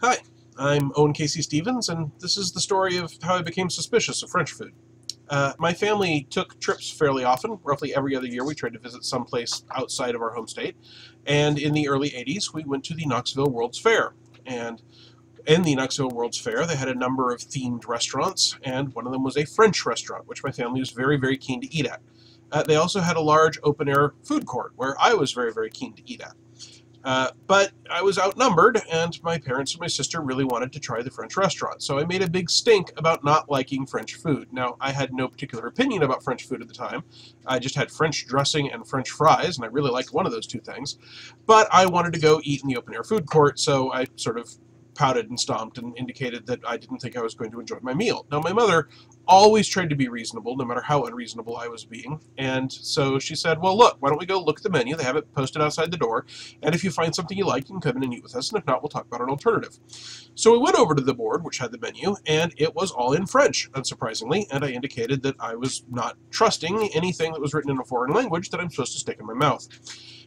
Hi, I'm Owen Casey Stevens, and this is the story of how I became suspicious of French food. My family took trips fairly often. Roughly every other year we tried to visit someplace outside of our home state. And in the early 80s, we went to the Knoxville World's Fair. And in the Knoxville World's Fair, they had a number of themed restaurants, and one of them was a French restaurant, which my family was very, very keen to eat at. They also had a large open-air food court, where I was very, very keen to eat at. But I was outnumbered, and my parents and my sister really wanted to try the French restaurant, so I made a big stink about not liking French food. Now, I had no particular opinion about French food at the time. I just had French dressing and French fries, and I really liked one of those two things. But I wanted to go eat in the open-air food court, so I sort of pouted and stomped and indicated that I didn't think I was going to enjoy my meal. Now, my mother always tried to be reasonable, no matter how unreasonable I was being, and so she said, well, look, why don't we go look at the menu? They have it posted outside the door, and if you find something you like, you can come in and eat with us, and if not, we'll talk about an alternative. So we went over to the board, which had the menu, and it was all in French, unsurprisingly, and I indicated that I was not trusting anything that was written in a foreign language that I'm supposed to stick in my mouth.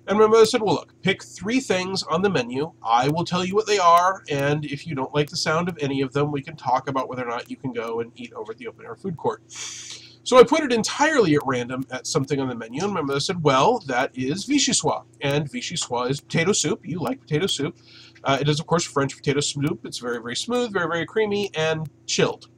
And my mother said, well, look, pick 3 things on the menu. I will tell you what they are, and if you don't like the sound of any of them, we can talk about whether or not you can go and eat over at the open-air food court. So I pointed entirely at random at something on the menu, and my mother said, well, that is vichyssoise. And vichyssoise is potato soup. You like potato soup. It is, of course, French potato soup. It's very, very smooth, very, very creamy, and chilled.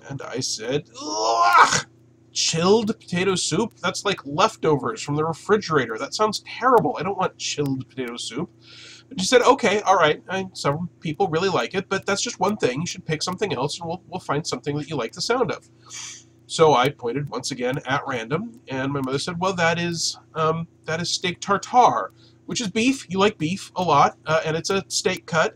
And I said, ugh! Chilled potato soup? That's like leftovers from the refrigerator. That sounds terrible. I don't want chilled potato soup. But she said, okay, all right. Some people really like it, but that's just one thing. You should pick something else, and we'll find something that you like the sound of. So I pointed once again at random, and my mother said, well, that is steak tartare, which is beef. You like beef a lot, and it's a steak cut.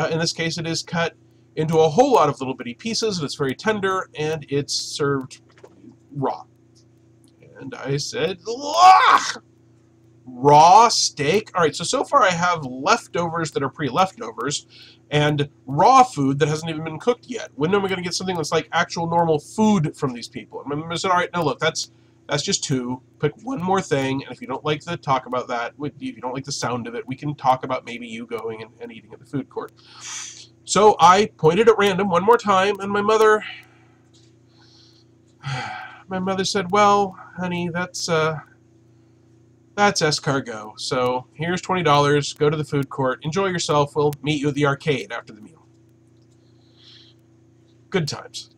In this case, it is cut into a whole lot of little bitty pieces, and it's very tender, and it's served raw. And I said, ugh! Raw steak? Alright, so far I have leftovers that are pre-leftovers, and raw food that hasn't even been cooked yet. When am I going to get something that's like actual normal food from these people? And my mother said, alright, now look, that's just 2. Pick one more thing, and if you don't like the talk about that, if you don't like the sound of it, we can talk about maybe you going and eating at the food court. So I pointed at random one more time, and my mother said, well, honey, that's escargot. So here's $20. Go to the food court. Enjoy yourself. We'll meet you at the arcade after the meal. Good times.